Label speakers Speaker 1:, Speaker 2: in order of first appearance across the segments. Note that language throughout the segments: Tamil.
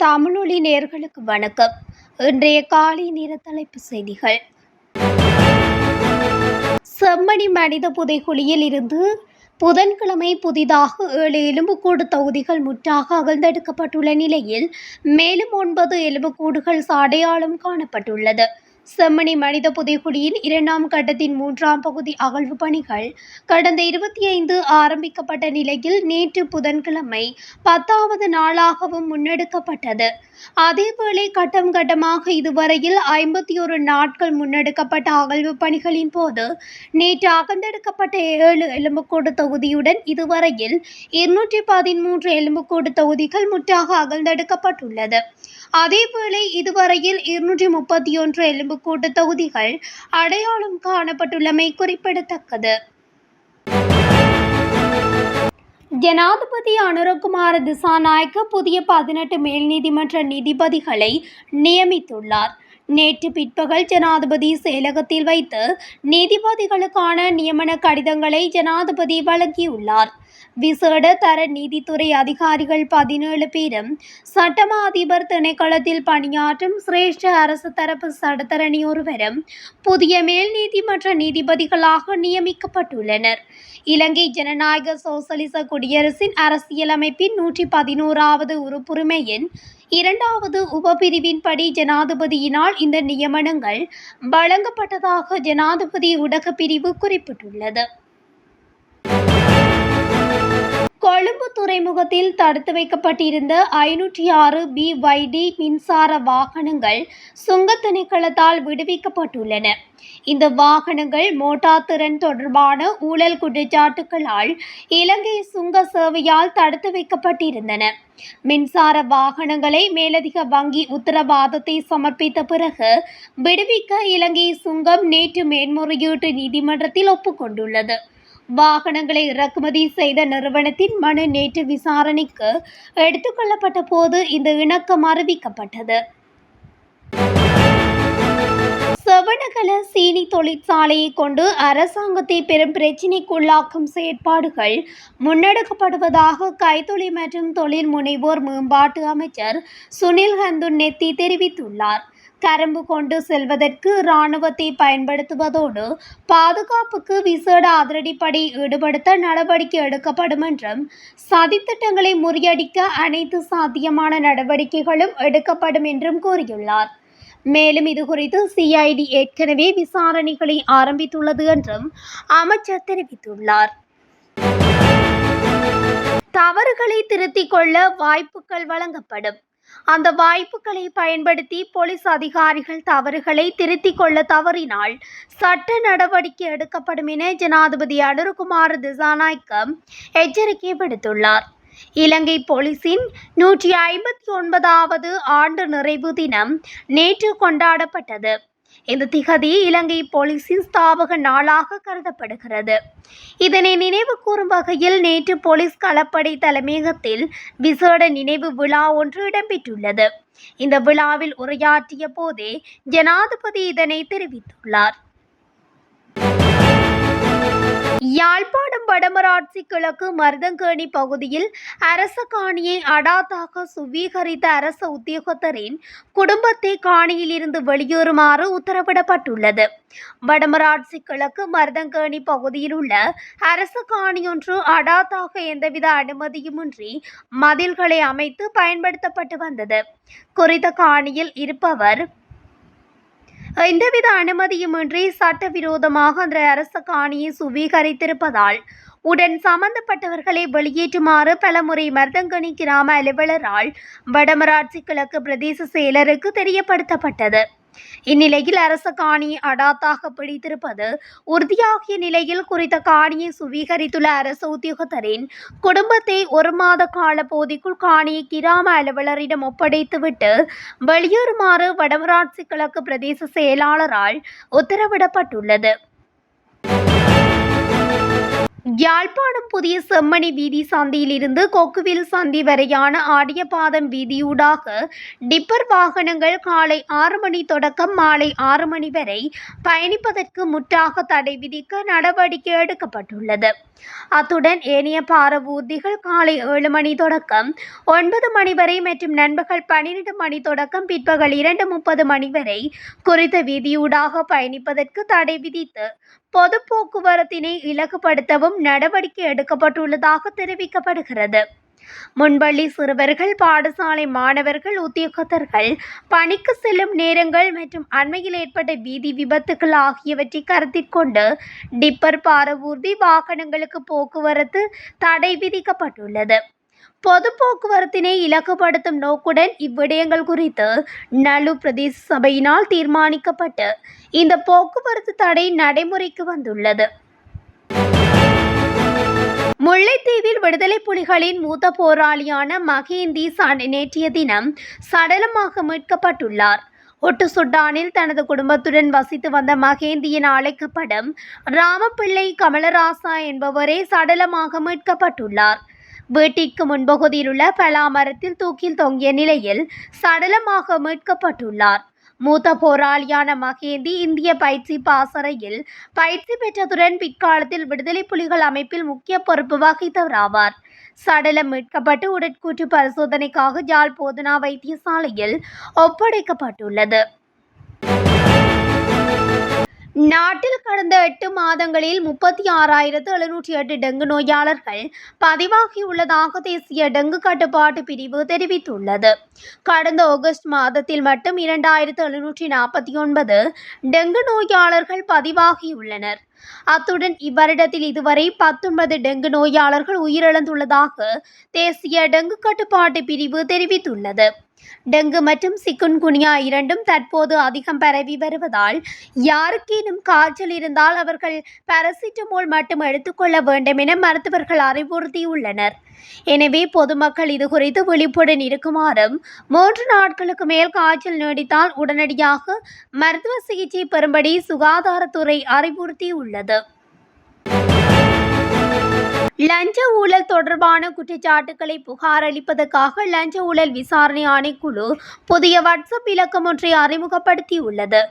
Speaker 1: தமிழொலி நேயர்களுக்கு வணக்கம். இன்றைய காலை நேர தலைப்புச் செய்திகள். செம்மணி மனித புதைகுழியில் இருந்து புதன்கிழமை புதிதாக 7 எலும்புக்கூடு தொகுதிகள் முற்றாக அகழ்ந்தெடுக்கப்பட்டுள்ள நிலையில் மேலும் 9 எலும்புக்கூடுகள் அடையாளம் காணப்பட்டுள்ளது. செம்மணி மனித புதைகுழியின் 2ஆம் கட்டத்தின் 3ஆம் பகுதி அகழ்வு பணிகள் கடந்த 25 ஆரம்பிக்கப்பட்ட நிலையில் நேற்று புதன்கிழமை 10வது நாளாகவும் முன்னெடுக்கப்பட்டது. அதேவேளை கட்டம் கட்டமாக இதுவரையில் 51 நாட்கள் முன்னெடுக்கப்பட்ட அகழ்வு பணிகளின் போது நேற்று அகழ்ந்தெடுக்கப்பட்ட 7 எலும்புக்கூடு தொகுதியுடன் இதுவரையில் 213 எலும்புக்கூடு தொகுதிகள் முற்றாக அகழ்ந்தெடுக்கப்பட்டுள்ளது. அதேவேளை இதுவரையில் 231 எலும்புக்கூடு தொகுதிகள் அடையாளம் காணப்பட்டுள்ளமை குறிப்பிடத்தக்கது. ஜனாதிபதி அனுரகுமார திசாநாயக்க புதிய 18 மேல் நீதிமன்ற நீதிபதிகளை நியமித்துள்ளார். நேற்று பிற்பகல் ஜனாதிபதி செயலகத்தில் வைத்து நீதிபதிகளுக்கான நியமன கடிதங்களை ஜனாதிபதி வழங்கியுள்ளார். விசேட தர நீதித்துறை அதிகாரிகள் 17 பேரும் சட்டமா அதிபர் திணைக்களத்தில் பணியாற்றும் சிரேஷ்ட அரசு தரப்பு சட்டத்தரணி ஒருவரும் புதிய மேல் நீதிமன்ற நீதிபதிகளாக நியமிக்கப்பட்டுள்ளனர். இலங்கை ஜனநாயக சோசலிச குடியரசின் அரசியலமைப்பின் 111வது உறுப்புரிமையின் 2வது உபபிரிவின்படி ஜனாதிபதியினால் இந்த நியமனங்கள் வழங்கப்பட்டதாக ஜனாதிபதி ஊடகப் பிரிவு குறிப்பிட்டுள்ளது. கொழும்பு துறைமுகத்தில் தடுத்து வைக்கப்பட்டிருந்த 506 BYD மின்சார வாகனங்கள் சுங்கத் திணைக்களத்தால் விடுவிக்கப்பட்டுள்ளன. இந்த வாகனங்கள் மோட்டார் திறன் தொடர்பான ஊழல் குற்றச்சாட்டுகளால் இலங்கை சுங்க சேவையால் தடுத்து வைக்கப்பட்டிருந்தன. மின்சார வாகனங்களை மேலதிக வங்கி உத்தரவாதத்தை சமர்ப்பித்த பிறகு விடுவிக்க இலங்கை சுங்கம் நேற்று மேன்முறையீட்டு நீதிமன்றத்தில் ஒப்புக்கொண்டுள்ளது. வாகனங்களை இறக்குமதி செய்த நிறுவனத்தின் மனு நேற்று விசாரணைக்கு எடுத்துக்கொள்ளப்பட்ட போது இந்த இணக்கம் அறிவிக்கப்பட்டது. செவனகல சீனி தொழிற்சாலையை கொண்டு அரசாங்கத்தை பெரும் பிரச்சினைக்குள்ளாக்கும் செயற்பாடுகள் முன்னெடுக்கப்படுவதாக கைத்தொழில் மற்றும் தொழில் முனைவோர் மேம்பாட்டு அமைச்சர் சுனில் ஹந்துன்னெத்தி தெரிவித்துள்ளார். கரும்பு கொண்டு செல்வதற்கு இராணுவத்தை பயன்படுத்துவதோடு பாதுகாப்புக்கு விசேட அதிரடிப்படை ஈடுபடுத்த நடவடிக்கை எடுக்கப்படும் என்றும் சதித்திட்டங்களை முறியடிக்க அனைத்து சாத்தியமான நடவடிக்கைகளும் எடுக்கப்படும் என்றும் கூறியுள்ளார். மேலும் இதுகுறித்து CID ஏற்கனவே விசாரணைகளை ஆரம்பித்துள்ளது என்றும் அமைச்சர் தெரிவித்துள்ளார். தவறுகளை திருத்திக் கொள்ள வாய்ப்புகள் வழங்கப்படும். அந்த வாய்ப்புகளை பயன்படுத்தி போலீஸ் அதிகாரிகள் தவறுகளை திருத்திக் கொள்ள தவறினால் சட்ட நடவடிக்கை எடுக்கப்படும் என ஜனாதிபதி அனுரகுமார திசாநாயக்க எச்சரிக்கை விடுத்துள்ளார். இலங்கை போலீசின் 159வது ஆண்டு நிறைவு தினம் நேற்று கொண்டாடப்பட்டது. இந்த திகதி இலங்கை போலீசின் ஸ்தாபக நாளாக கருதப்படுகிறது. இதனை நினைவு கூறும் வகையில் நேற்று போலீஸ் களப்படை தலைமையகத்தில் விசேட நினைவு விழா ஒன்று இடம்பெற்றுள்ளது. இந்த விழாவில் உரையாற்றிய போதே ஜனாதிபதி இதனை தெரிவித்துள்ளார். யாழ்ப்பாணம் வடமராட்சி கிழக்கு மருதங்கேணி பகுதியில் அரச காணியை அடாத்தாக சுவீகரித்த அரச உத்தியோகத்தரின் குடும்பத்தை காணியில் இருந்து வெளியேறுமாறு உத்தரவிடப்பட்டுள்ளது. வடமராட்சி கிழக்கு மருதங்கேணி பகுதியில் உள்ள அரச காணியொன்று அடாத்தாக எந்தவித அனுமதியுமின்றி மதில்களை அமைத்து பயன்படுத்தப்பட்டு வந்தது. குறித்த காணியில் இருப்பவர் எந்தவித அனுமதியுமின்றி சட்டவிரோதமாக அந்த அரச காணியை சுவீகரித்திருப்பதால் உடன் சம்பந்தப்பட்டவர்களை வெளியேற்றுமாறு பலமுறை மருதங்கேணி கிராம அலுவலரால் வடமராட்சி கிழக்கு பிரதேச செயலருக்கு தெரியப்படுத்தப்பட்டது. இந்நிலையில் அரச காணியை அடாத்தாக பிடித்திருப்பது உறுதியாகிய நிலையில் குறித்த காணியை சுவீகரித்துள்ள அரச உத்தியோகத்தரின் குடும்பத்தை 1 மாத கால போதிக்குள் காணியை கிராம அலுவலரிடம் ஒப்படைத்துவிட்டு வெளியேறுமாறு வடமராட்சி கிழக்கு பிரதேச செயலாளரால் உத்தரவிடப்பட்டுள்ளது. யாழ்ப்பாணம் புதிய செம்மணி வீதி சந்தியிலிருந்து கொக்குவில் சந்தி வரையான ஆடியபாதம் வீதியூடாக டிப்பர் வாகனங்கள் காலை 6 மணி தொடக்கம் மாலை 6 மணி வரை பயணிப்பதற்கு முற்றாக தடை விதிக்க நடவடிக்கை எடுக்கப்பட்டுள்ளது. அத்துடன் ஏனைய பாரவூர்திகள் காலை 7 மணி தொடக்கம் 9 மணி வரை மற்றும் நண்பகல் 12 மணி தொடக்கம் பிற்பகல் 2:30 மணி வரை குறித்த வீதியூடாக பயணிப்பதற்கு தடை விதித்து பொது போக்குவரத்தினை இலகுபடுத்தவும் நடவடிக்கை எடுக்கப்பட்டுள்ளதாக தெரிவிக்கப்படுகிறது. முன்பள்ளி சிறுவர்கள், பாடசாலை மாணவர்கள், உத்தியோகத்தர்கள் பணிக்கு செல்லும் நேரங்கள் மற்றும் அண்மையில் ஏற்பட்ட வீதி விபத்துகள் ஆகியவற்றை கருத்தில் கொண்டு டிப்பர் பாரவூர்தி வாகனங்களுக்கு போக்குவரத்து தடை விதிக்கப்பட்டுள்ளது. பொது போக்குவரத்தினை இலகுபடுத்தும் நோக்குடன் இவ்விடயங்கள் குறித்து நல்லூர் பிரதேச சபையினால் தீர்மானிக்கப்பட்டு இந்த போக்குவரத்து தடை நடைமுறைக்கு வந்துள்ளது. முல்லைத்தீவில் விடுதலை புலிகளின் மூத்த போராளியான மகேந்தி நேற்றைய தினம் சடலமாக மீட்கப்பட்டுள்ளார். ஒட்டுசுட்டானில் தனது குடும்பத்துடன் வசித்து வந்த மகேந்தி என அழைக்கப்படும் ராமப்பிள்ளை கமலராசா என்பவரே சடலமாக மீட்கப்பட்டுள்ளார். வீட்டிற்கு முன்பகுதியில் உள்ள பலாமரத்தில் தூக்கில் தொங்கிய நிலையில் சடலமாக மீட்கப்பட்டுள்ளார். மூத்த போராளியான மகேந்தி இந்திய பயிற்சி பாசறையில் பயிற்சி பெற்றதுடன் பிற்காலத்தில் விடுதலை புலிகள் அமைப்பில் முக்கிய பொறுப்பு வகித்தவராவார். சடலம் மீட்கப்பட்டு உடற்கூற்று பரிசோதனைக்காக யாழ் போதனா வைத்தியசாலையில் ஒப்படைக்கப்பட்டுள்ளது. நாட்டில் கடந்த 8 மாதங்களில் 36,708 டெங்கு நோயாளர்கள் பதிவாகியுள்ளதாக தேசிய டெங்கு கட்டுப்பாட்டு பிரிவு தெரிவித்துள்ளது. கடந்த ஆகஸ்ட் மாதத்தில் மட்டும் 2,749 டெங்கு நோயாளர்கள் பதிவாகியுள்ளனர். அத்துடன் இவ்வருடத்தில் இதுவரை 19 டெங்கு நோயாளர்கள் உயிரிழந்துள்ளதாக தேசிய டெங்கு கட்டுப்பாட்டு பிரிவு தெரிவித்துள்ளது. டெங்கு மற்றும் சிக்குன்குனியா இரண்டும் தற்போது அதிகம் பரவி வருவதால் யாருக்கேனும் காய்ச்சல் இருந்தால் அவர்கள் பாராசிட்டமோல் மட்டும் எடுத்துக்கொள்ள வேண்டும் என மருத்துவர்கள் அறிவுறுத்தியுள்ளனர். எனவே பொதுமக்கள் இதுகுறித்து விழிப்புடன் இருக்குமாறும் 3 நாட்களுக்கு மேல் காய்ச்சல் நீடித்தால் உடனடியாக மருத்துவ சிகிச்சை பெறும்படி சுகாதாரத்துறை அறிவுறுத்தியுள்ளது. லஞ்ச ஊழல் தொடர்பான குற்றச்சாட்டுக்களை புகாரளிப்பதற்காக லஞ்ச ஊழல் விசாரணை ஆணைக்குழு புதிய வாட்ஸ்அப் இலக்கம் ஒன்றை அறிமுகப்படுத்தியுள்ளது.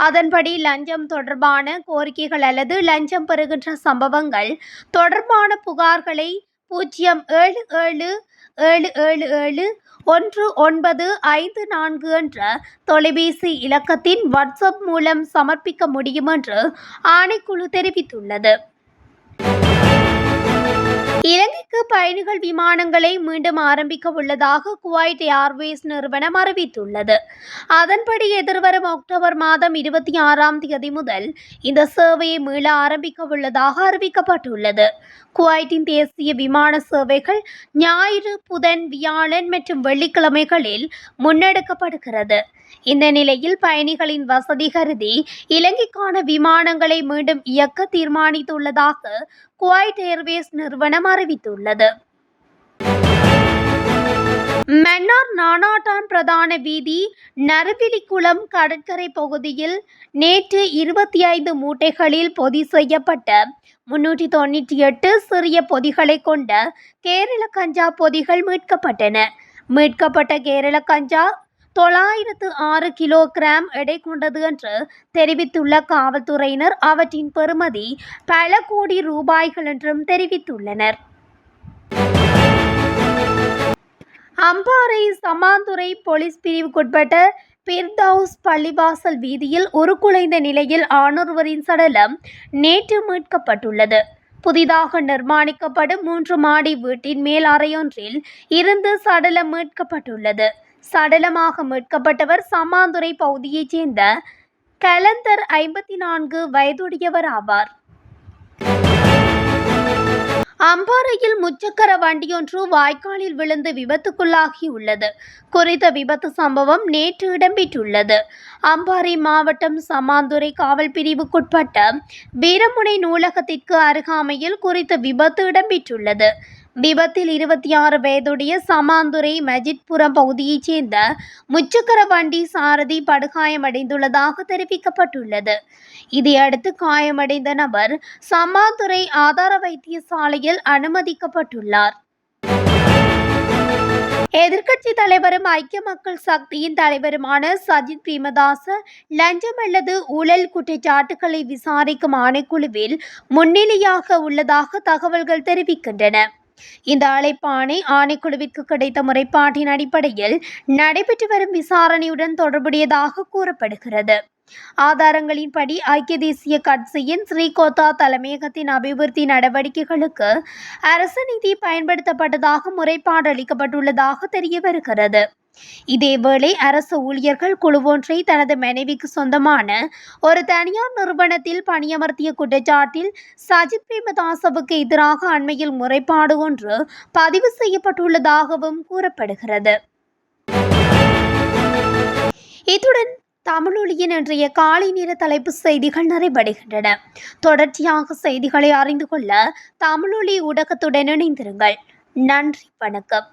Speaker 1: அதன்படி லஞ்சம் தொடர்பான கோரிக்கைகள் அல்லது லஞ்சம் பெறுகின்ற சம்பவங்கள் தொடர்பான புகார்களை 077771954 என்ற தொலைபேசி இலக்கத்தின் வாட்ஸ்அப் மூலம் சமர்ப்பிக்க முடியும் என்று ஆணைக்குழு தெரிவித்துள்ளது. இலங்கைக்கு பயணிகள் விமானங்களை மீண்டும் ஆரம்பிக்க உள்ளதாக குவைட் ஏர்வேஸ் நிறுவனம் அறிவித்துள்ளது. அதன்படி எதிர்வரும் அக்டோபர் மாதம் 26ஆம் தேதி முதல் இந்த சேவையை மீள ஆரம்பிக்க உள்ளதாக அறிவிக்கப்பட்டுள்ளது. குவைட்டின் தேசிய விமான சேவைகள் ஞாயிறு, புதன், வியாழன் மற்றும் வெள்ளிக்கிழமைகளில் முன்னெடுக்கப்படுகிறது. இந்த நிலையில் பயணிகளின் வசதி கருதி இலங்கைக்கான விமானங்களை மீண்டும் இயக்க தீர்மானித்துள்ளதாக குவைட் ஏர்வேஸ் நிறுவனம் அறிவித்துள்ளது. மன்னார் நானாட்டான் பிரதான வீதி நறுவிலிக்குளம் கடற்கரை பகுதியில் நேற்று 25 மூட்டைகளில் பொதி செய்யப்பட்ட 398 சிறிய பொதிகளை கொண்ட கேரள கஞ்சா பொதிகள் மீட்கப்பட்டன. மீட்கப்பட்ட கேரள கஞ்சா 906 கிலோகிராம் எடை கொண்டது என்று தெரிவித்துள்ள காவல்துறையினர் அவற்றின் பெறுமதி பல கோடி ரூபாய்கள் என்றும் தெரிவித்துள்ளனர். அம்பாறை சமாந்துறை போலீஸ் பிரிவுக்குட்பட்ட பிர்தவுஸ் பள்ளிவாசல் வீதியில் உருக்குலைந்த நிலையில் ஆணொருவரின் சடலம் நேற்று மீட்கப்பட்டுள்ளது. புதிதாக நிர்மாணிக்கப்படும் 3 மாடி வீட்டின் மேல் அறையொன்றில் இருந்து சடலம் மீட்கப்பட்டுள்ளது. சடலமாக மீட்கப்பட்டவர் சமாந்துறை பகுதியைச் சேர்ந்த கலந்தர் 54 வயதுடையவர் ஆவார். அம்பாறையில் முச்சக்கர வண்டியொன்று வாய்க்காலில் விழுந்து விபத்துக்குள்ளாகியுள்ளது. குறித்த விபத்து சம்பவம் நேற்று இடம்பெற்றுள்ளது. அம்பாறை மாவட்டம் சமாந்துறை காவல் பிரிவுக்குட்பட்ட வீரமுனை நூலகத்திற்கு அருகாமையில் குறித்த விபத்து இடம்பெற்றுள்ளது. விபத்தில் 26 வயதுடைய சமாந்துறை மஜித்புரம் பகுதியைச் சேர்ந்த முச்சக்கர வண்டி சாரதி படுகாயமடைந்துள்ளதாக தெரிவிக்கப்பட்டுள்ளது. இதையடுத்து காயமடைந்த நபர் சமாந்துறை ஆதார வைத்தியசாலையில் அனுமதிக்கப்பட்டுள்ளார். எதிர்க்கட்சி தலைவரும் ஐக்கிய மக்கள் சக்தியின் தலைவருமான சஜித் பிரேமதாச லஞ்சம் அல்லது ஊழல் குற்றச்சாட்டுகளை விசாரிக்கும் ஆணைக்குழுவில் முன்னிலையாக உள்ளதாக தகவல்கள் தெரிவிக்கின்றன. இந்த அழைப்பாணை ஆணைக்குழுவிற்கு கிடைத்த முறைப்பாட்டின் அடிப்படையில் நடைபெற்று வரும் விசாரணையுடன் தொடர்புடையதாக கூறப்படுகிறது. ஆதாரங்களின்படி ஐக்கிய தேசிய கட்சியின் ஸ்ரீகோத்தா தலைமையகத்தின் அபிவிருத்தி நடவடிக்கைகளுக்கு அரசு நிதி பயன்படுத்தப்பட்டதாக முறைப்பாடு அளிக்கப்பட்டுள்ளதாக தெரிய வருகிறது. இதேவேளை அரசு ஊழியர்கள் குழு ஒன்றை தனது மனைவிக்கு சொந்தமான ஒரு தனியார் நிறுவனத்தில் பணியமர்த்திய குற்றச்சாட்டில் சஜித் பிரேமதாசவுக்கு எதிராக அண்மையில் முறைப்பாடு ஒன்று பதிவு செய்யப்பட்டுள்ளதாகவும் கூறப்படுகிறது. இத்துடன் தமிழொலியின் இன்றைய காலை நேர தலைப்பு செய்திகள் நிறைவடைகின்றன. தொடர்ச்சியாக செய்திகளை அறிந்து கொள்ள தமிழொலி ஊடகத்துடன் இணைந்திருங்கள். நன்றி, வணக்கம்.